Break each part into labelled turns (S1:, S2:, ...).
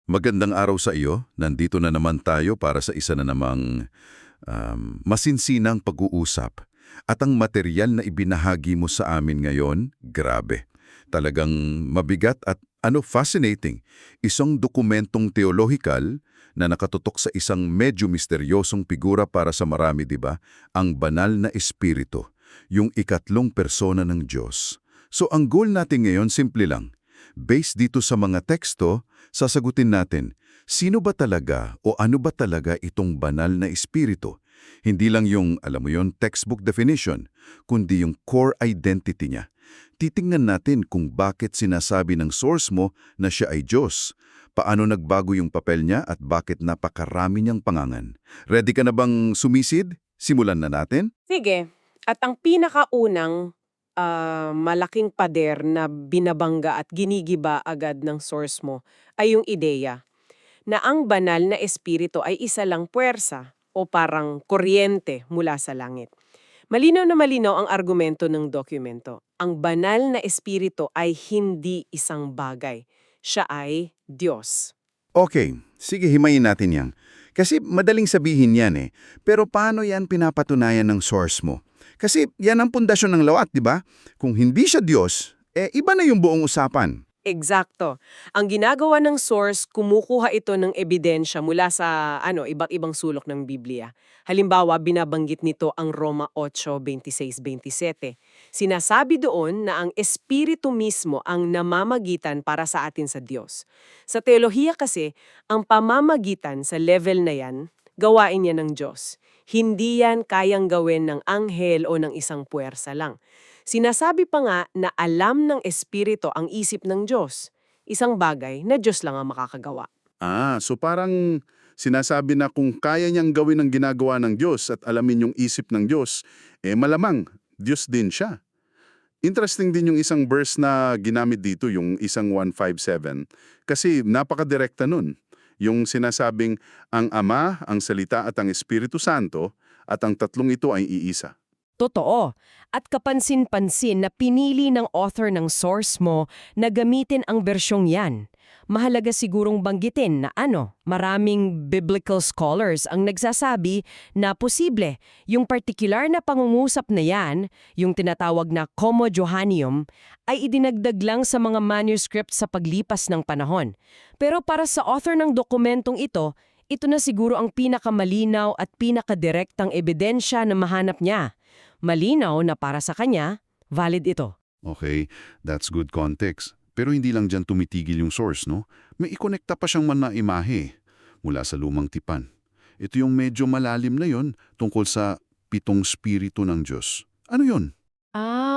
S1: Magandang araw sa iyo. Nandito na naman tayo para sa isa na namang masinsinang pag-uusap. At ang material na ibinahagi mo sa amin ngayon, grabe. Talagang mabigat at fascinating. Isang dokumentong teolohikal na nakatutok sa isang medyo misteryosong figura para sa marami, di ba? Ang banal na espiritu, yung ikatlong persona ng Diyos. So ang goal natin ngayon simple lang. Based dito sa mga teksto, sasagutin natin, sino ba talaga o ano ba talaga itong banal na espiritu? Hindi lang yung, alam mo yon, textbook definition, kundi yung core identity niya. Titingnan natin kung bakit sinasabi ng source mo na siya ay Diyos, paano nagbago yung papel niya at bakit napakarami niyang pangangan. Ready ka na bang sumisid? Simulan na natin?
S2: Sige. At ang pinakaunang malaking pader na binabangga at ginigiba agad ng source mo ay yung ideya na ang banal na espiritu ay isa lang puwersa o parang kuryente mula sa langit. Malinaw na malinaw ang argumento ng dokumento. Ang banal na espiritu ay hindi isang bagay. Siya ay Diyos.
S1: Okay, sige himayin natin yan. Kasi madaling sabihin yan eh. Pero paano yan pinapatunayan ng source mo? Kasi yan ang pundasyon ng lawat, di ba? Kung hindi siya Diyos, iba na yung buong usapan.
S2: Eksakto. Ang ginagawa ng source, kumukuha ito ng ebidensya mula sa iba't ibang sulok ng Biblia. Halimbawa, binabanggit nito ang Roma 8:26-27. Sinasabi doon na ang Espiritu mismo ang namamagitan para sa atin sa Diyos. Sa teolohiya kasi, ang pamamagitan sa level na yan, gawain niya ng Diyos. Hindi yan kayang gawin ng anghel o ng isang puwersa lang. Sinasabi pa nga na alam ng Espiritu ang isip ng Diyos, isang bagay na Diyos lang ang makakagawa.
S3: So parang sinasabi na kung kaya niyang gawin ang ginagawa ng Diyos at alamin yung isip ng Diyos, malamang Diyos din siya. Interesting din yung isang verse na ginamit dito, yung isang 157, kasi napakadirekta nun. Yung sinasabing, ang Ama, ang Salita at ang Espiritu Santo at ang tatlong ito ay iisa.
S4: Totoo. At kapansin-pansin na pinili ng author ng source mo na gamitin ang bersyong yan. Mahalaga sigurong banggitin na maraming biblical scholars ang nagsasabi na posible yung particular na pangungusap na yan, yung tinatawag na Como Johannium, ay idinagdag lang sa mga manuscript sa paglipas ng panahon. Pero para sa author ng dokumentong ito na siguro ang pinakamalinaw at pinakadirektang ebidensya na mahanap niya. Malinaw na para sa kanya, valid ito.
S3: Okay, that's good context. Pero hindi lang dyan tumitigil yung source, no? May ikonekta pa siyang imahe mula sa lumang tipan. Ito yung medyo malalim na yon tungkol sa 7 spirito ng Diyos. Ano yon?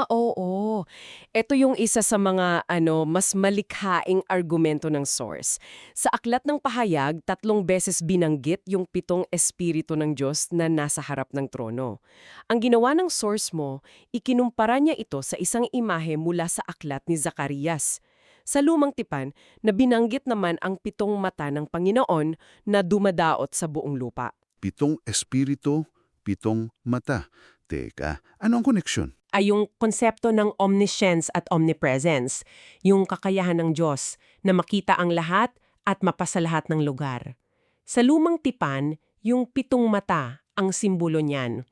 S4: Oo. Ito yung isa sa mga mas malikhaing argumento ng source. Sa Aklat ng Pahayag, 3 beses binanggit yung 7 espiritu ng Diyos na nasa harap ng trono. Ang ginawa ng source mo, ikinumpara niya ito sa isang imahe mula sa aklat ni Zacarias. Sa lumang tipan, na binanggit naman ang 7 mata ng Panginoon na dumadaot sa buong lupa.
S3: 7 espiritu, 7 mata. Teka, ano ang koneksyon?
S2: Ay yung konsepto ng omniscience at omnipresence, yung kakayahan ng Diyos na makita ang lahat at mapasa lahat ng lugar. Sa lumang tipan, yung 7 mata ang simbolo niyan.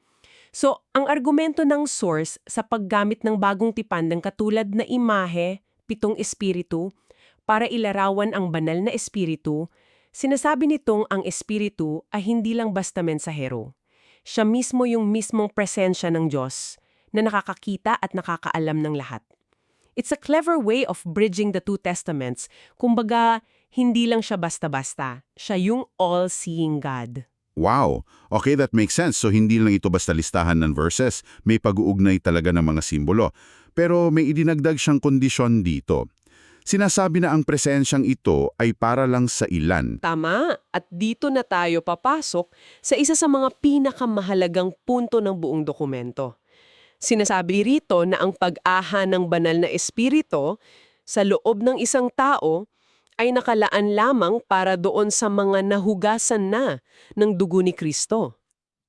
S2: So, ang argumento ng source sa paggamit ng bagong tipan ng katulad na imahe, 7 espiritu, para ilarawan ang banal na espiritu, sinasabi nitong ang espiritu ay hindi lang basta mensahero. Siya mismo yung mismong presensya ng Diyos na nakakakita at nakakaalam ng lahat. It's a clever way of bridging the two testaments. Kumbaga, hindi lang siya basta-basta. Siya yung all-seeing God.
S3: Wow! Okay, that makes sense. So hindi lang ito basta listahan ng verses. May pag-uugnay talaga ng mga simbolo. Pero may idinagdag siyang kondisyon dito. Sinasabi na ang presensyang ito ay para lang sa ilan.
S2: Tama. At dito na tayo papasok sa isa sa mga pinakamahalagang punto ng buong dokumento. Sinasabi rito na ang pag-aha ng banal na espiritu sa loob ng isang tao ay nakalaan lamang para doon sa mga nahugasan na ng dugo ni Kristo.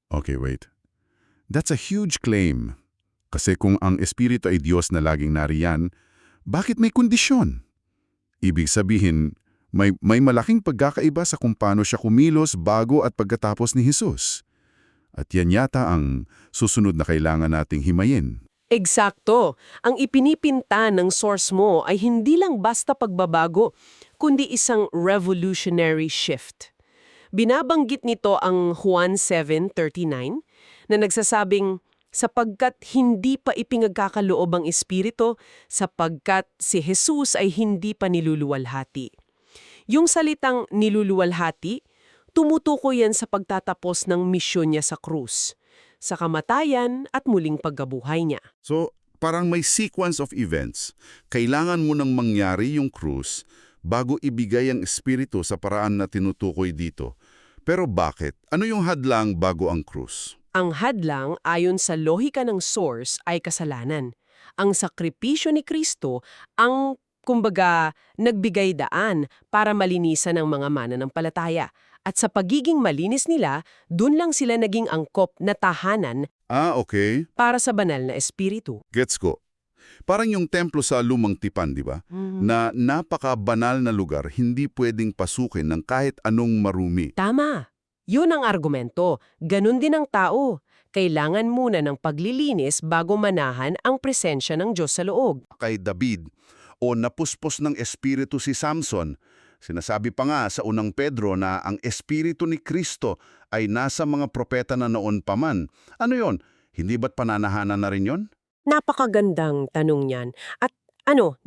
S3: Okay, wait. That's a huge claim. Kasi kung ang espiritu ay Diyos na laging nariyan, bakit may kondisyon? Ibig sabihin, May malaking pagkakaiba sa kung paano siya kumilos bago at pagkatapos ni Jesus. At yan yata ang susunod na kailangan nating himayin.
S2: Eksakto. Ang ipinipinta ng source mo ay hindi lang basta pagbabago, kundi isang revolutionary shift. Binabanggit nito ang Juan 7:39 na nagsasabing, sapagkat hindi pa ipinagkakaloob ang Espiritu, sapagkat si Jesus ay hindi pa niluluwalhati. Yung salitang niluluwalhati, tumutukoy yan sa pagtatapos ng misyon niya sa krus, sa kamatayan at muling pagkabuhay niya.
S3: So, parang may sequence of events. Kailangan mo nang mangyari yung krus bago ibigay ang Espiritu sa paraan na tinutukoy dito. Pero bakit? Ano yung hadlang bago ang krus?
S2: Ang hadlang ayon sa lohika ng source ay kasalanan. Ang sakripisyo ni Kristo ang, kumbaga, nagbigay daan para malinisan ng mga mananampalataya. At sa pagiging malinis nila, dun lang sila naging angkop na tahanan
S3: Okay.
S2: para sa banal na espiritu.
S3: Gets ko. Parang yung templo sa Lumang Tipan, di ba? Na napaka-banal na lugar, hindi pwedeng pasukin ng kahit anong marumi.
S2: Tama. Yun ang argumento. Ganun din ang tao. Kailangan muna ng paglilinis bago manahan ang presensya ng Diyos sa loob.
S3: Kay David, o napuspos ng espiritu si Samson, sinasabi pa nga sa unang Pedro na ang espiritu ni Kristo ay nasa mga propeta na noon pa man. Ano yon? Hindi ba't pananahanan na rin yon?
S2: Napakagandang tanong niyan. At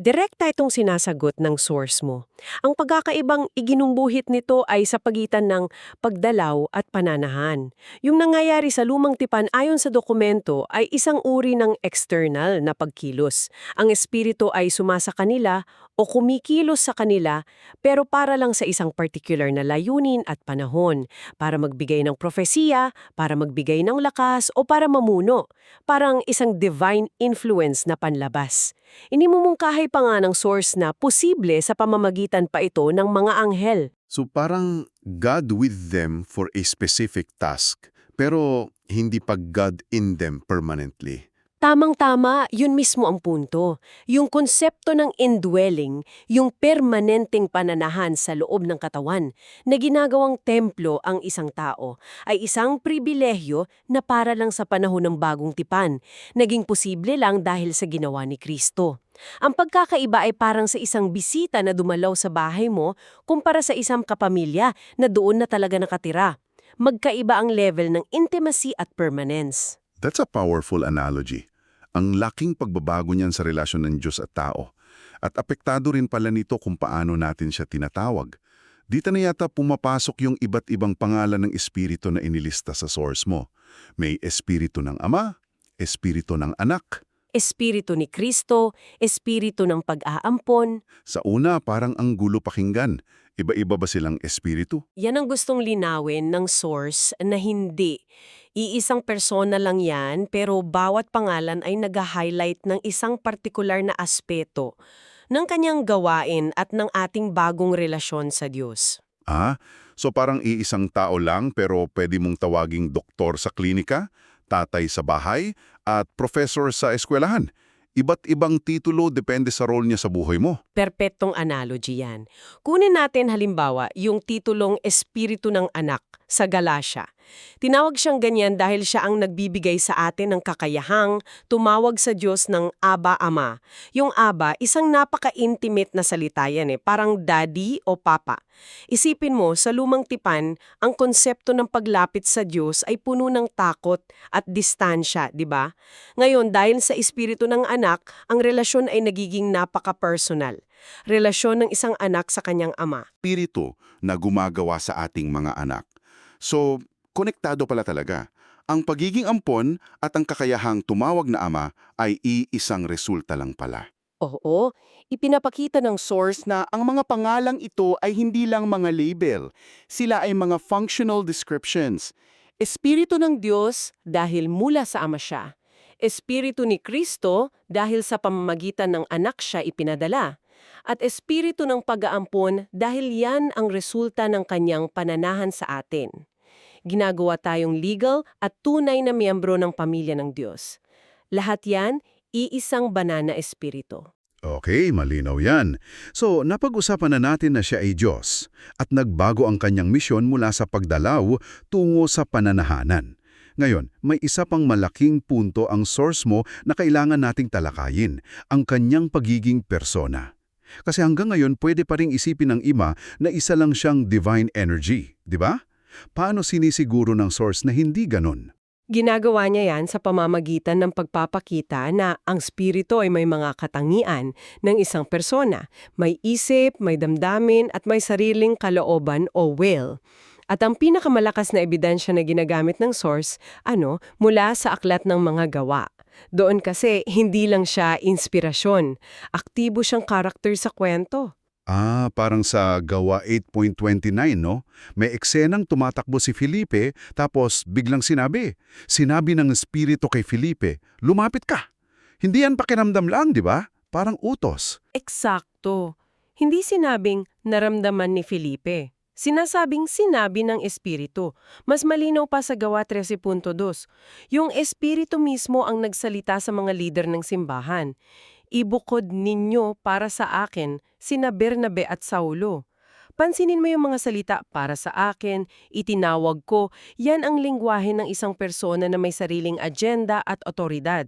S2: direkta itong sinasagot ng source mo. Ang pagkakaibang iginumbuhit nito ay sa pagitan ng pagdalaw at pananahan. Yung nangyayari sa Lumang Tipan ayon sa dokumento ay isang uri ng external na pagkilos. Ang espiritu ay sumasa kanila o kumikilos sa kanila pero para lang sa isang particular na layunin at panahon. Para magbigay ng propesiya, para magbigay ng lakas o para mamuno. Parang isang divine influence na panlabas. Inimumungkahay pa nga ng source na posible sa pamamagitan pa ito ng mga anghel.
S3: So parang God with them for a specific task, pero hindi pa God in them permanently.
S2: Tamang-tama, yun mismo ang punto. Yung konsepto ng indwelling, yung permanenteng pananahan sa loob ng katawan, na ginagawang templo ang isang tao, ay isang pribilehyo na para lang sa panahon ng bagong tipan, naging posible lang dahil sa ginawa ni Kristo. Ang pagkakaiba ay parang sa isang bisita na dumalaw sa bahay mo kumpara sa isang kapamilya na doon na talaga nakatira. Magkaiba ang level ng intimacy at permanence.
S3: That's a powerful analogy. Ang laking pagbabago niyan sa relasyon ng Diyos at tao. At apektado rin pala nito kung paano natin siya tinatawag. Dito na yata pumapasok yung iba't ibang pangalan ng espiritu na inilista sa source mo. May espiritu ng Ama, espiritu ng Anak.
S2: Espiritu ni Kristo, espiritu ng pag-aampon.
S3: Sa una, parang ang gulo pakinggan. Iba-iba ba silang espiritu?
S2: Yan ang gustong linawin ng source na hindi. Iisang persona lang yan pero bawat pangalan ay nag-highlight ng isang partikular na aspeto ng kanyang gawain at ng ating bagong relasyon sa Diyos.
S3: So parang iisang tao lang pero pwede mong tawaging doktor sa klinika, tatay sa bahay, at professor sa eskwelahan. Iba't ibang titulo depende sa role niya sa buhay mo.
S2: Perpektong analogy yan. Kunin natin halimbawa yung titulong Espiritu ng Anak sa Galatia. Tinawag siyang ganyan dahil siya ang nagbibigay sa atin ng kakayahang tumawag sa Diyos ng Aba Ama. Yung Aba, isang napaka-intimate na salita yan parang daddy o papa. Isipin mo, sa Lumang Tipan, ang konsepto ng paglapit sa Diyos ay puno ng takot at distansya, di ba? Ngayon, dahil sa Espiritu ng Anak, ang relasyon ay nagiging napaka-personal. Relasyon ng isang anak sa kanyang ama.
S3: Espiritu na gumagawa sa ating mga anak. So, konektado pala talaga. Ang pagiging ampon at ang kakayahang tumawag na ama ay iisang resulta lang pala.
S5: Oo, ipinapakita ng source na ang mga pangalang ito ay hindi lang mga label. Sila ay mga functional descriptions.
S2: Espiritu ng Diyos dahil mula sa Ama siya. Espiritu ni Kristo dahil sa pamamagitan ng anak siya ipinadala. At espiritu ng pag-aampon dahil yan ang resulta ng kanyang pananahan sa atin. Ginagawa tayong legal at tunay na miyembro ng pamilya ng Diyos. Lahat yan, iisang banal na espiritu.
S1: Okay, malinaw yan. So, napag-usapan na natin na siya ay Diyos at nagbago ang kanyang misyon mula sa pagdalaw tungo sa pananahanan. Ngayon, may isa pang malaking punto ang source mo na kailangan nating talakayin, ang kanyang pagiging persona. Kasi hanggang ngayon, pwede pa ring isipin ng iba na isa lang siyang divine energy, di ba? Paano sinisiguro ng source na hindi ganon?
S2: Ginagawa niya yan sa pamamagitan ng pagpapakita na ang spirito ay may mga katangian ng isang persona. May isip, may damdamin, at may sariling kalooban o will. At ang pinakamalakas na ebidensya na ginagamit ng source, mula sa aklat ng mga gawa. Doon kasi hindi lang siya inspirasyon. Aktibo siyang karakter sa kwento.
S1: Parang sa Gawa 8.29, no? May eksenang tumatakbo si Felipe, tapos biglang sinabi ng Espiritu kay Felipe, lumapit ka. Hindi yan pakiramdam lang, di ba? Parang utos.
S2: Eksakto. Hindi sinabing naramdaman ni Felipe. Sinasabing sinabi ng Espiritu. Mas malinaw pa sa Gawa 13.2. Yung Espiritu mismo ang nagsalita sa mga lider ng simbahan. Ibukod ninyo para sa akin sina Bernabe at Saulo. Pansinin mo yung mga salita, para sa akin, itinawag ko, yan ang lingwahe ng isang persona na may sariling agenda at otoridad.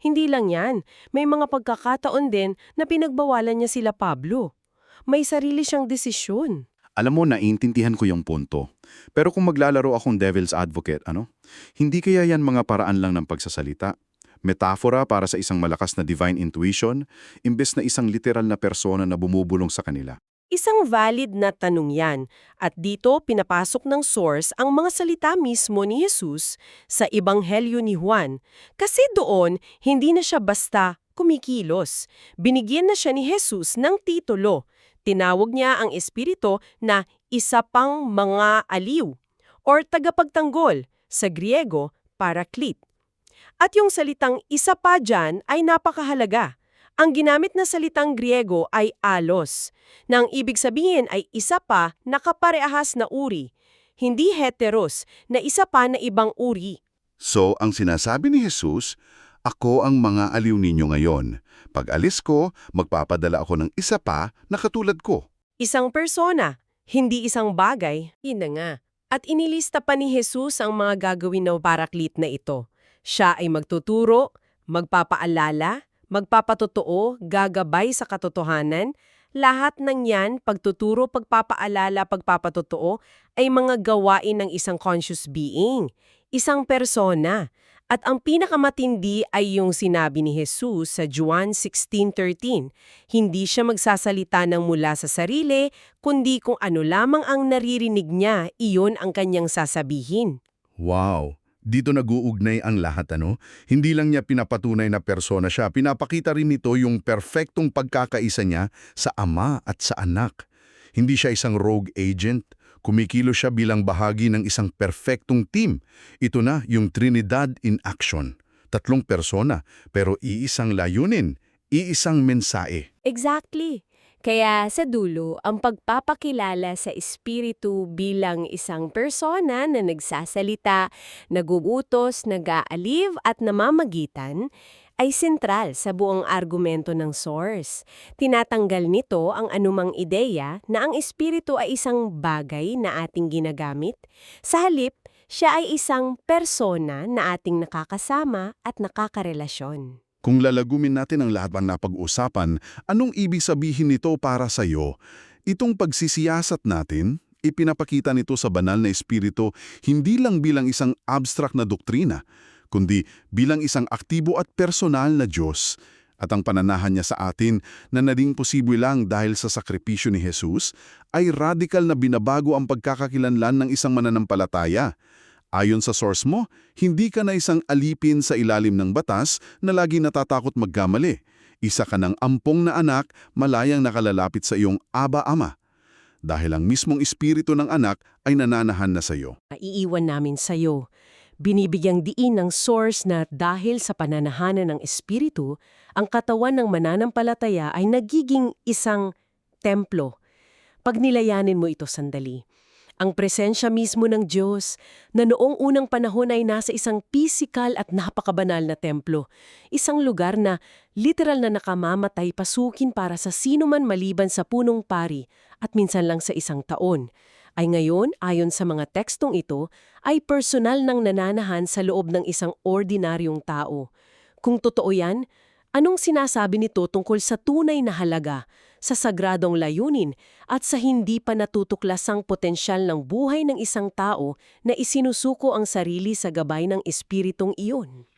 S2: Hindi lang yan, may mga pagkakataon din na pinagbawalan niya sila Pablo. May sarili siyang desisyon.
S5: Alam mo, naiintindihan ko yung punto. Pero kung maglalaro akong devil's advocate, hindi kaya yan mga paraan lang ng pagsasalita? Metafora para sa isang malakas na divine intuition, imbes na isang literal na persona na bumubulong sa kanila.
S2: Isang valid na tanong yan, at dito pinapasok ng source ang mga salita mismo ni Jesus sa Ebanghelyo ni Juan. Kasi doon, hindi na siya basta kumikilos. Binigyan na siya ni Jesus ng titulo. Tinawag niya ang Espiritu na isa pang mga aliw, or tagapagtanggol, sa Griego, Paraclete. At yung salitang isa pa dyan ay napakahalaga. Ang ginamit na salitang Griego ay alos, na ang ibig sabihin ay isa pa na kaparehas na uri, hindi heteros na isa pa na ibang uri.
S1: So, ang sinasabi ni Jesus, ako ang mga aliw ninyo ngayon. Pag alis ko, magpapadala ako ng isa pa na katulad ko.
S2: Isang persona, hindi isang bagay. Yun na nga. At inilista pa ni Jesus ang mga gagawin ng Paraclete na ito. Siya ay magtuturo, magpapaalala, magpapatotoo, gagabay sa katotohanan. Lahat ng yan, pagtuturo, pagpapaalala, pagpapatotoo, ay mga gawain ng isang conscious being, isang persona. At ang pinakamatindi ay yung sinabi ni Jesus sa Juan 16:13. Hindi siya magsasalita ng mula sa sarili, kundi kung ano lamang ang naririnig niya, iyon ang kanyang sasabihin.
S1: Wow! Dito nag-uugnay ang lahat, Hindi lang niya pinapatunay na persona siya, pinapakita rin nito yung perfectong pagkakaisa niya sa Ama at sa Anak. Hindi siya isang rogue agent, kumikilo siya bilang bahagi ng isang perfectong team. Ito na yung Trinidad in action. 3 persona, pero iisang layunin, iisang mensahe.
S6: Exactly. Kaya sa dulo, ang pagpapakilala sa Espiritu bilang isang persona na nagsasalita, nagugutos, nag-aaliw at namamagitan ay sentral sa buong argumento ng source. Tinatanggal nito ang anumang ideya na ang Espiritu ay isang bagay na ating ginagamit. Sa halip, siya ay isang persona na ating nakakasama at nakakarelasyon.
S1: Kung lalagumin natin ang lahat ng napag-usapan, anong ibig sabihin nito para sa iyo? Itong pagsisiyasat natin, ipinapakita nito sa banal na espiritu hindi lang bilang isang abstract na doktrina, kundi bilang isang aktibo at personal na Diyos. At ang pananahan niya sa atin na naging posible lang dahil sa sakripisyo ni Jesus ay radikal na binabago ang pagkakakilanlan ng isang mananampalataya. Ayon sa source mo, hindi ka na isang alipin sa ilalim ng batas na lagi natatakot magkamali. Isa ka ng ampong na anak, malayang nakalalapit sa iyong Aba-Ama. Dahil ang mismong espiritu ng anak ay nananahan na sa iyo.
S2: Iiwan namin sa iyo. Binibigyang diin ng source na dahil sa pananahanan ng espiritu, ang katawan ng mananampalataya ay nagiging isang templo. Pag nilayanin mo ito sandali, Ang presensya mismo ng Diyos na noong unang panahon ay nasa isang pisikal at napakabanal na templo. Isang lugar na literal na nakamamatay pasukin para sa sino man maliban sa punong pari at minsan lang sa isang taon. Ay ngayon, ayon sa mga tekstong ito, ay personal nang nananahan sa loob ng isang ordinaryong tao. Kung totoo yan, anong sinasabi nito tungkol sa tunay na halaga, sa sagradong layunin at sa hindi pa natutuklasang potensyal ng buhay ng isang tao na isinusuko ang sarili sa gabay ng espiritong iyon?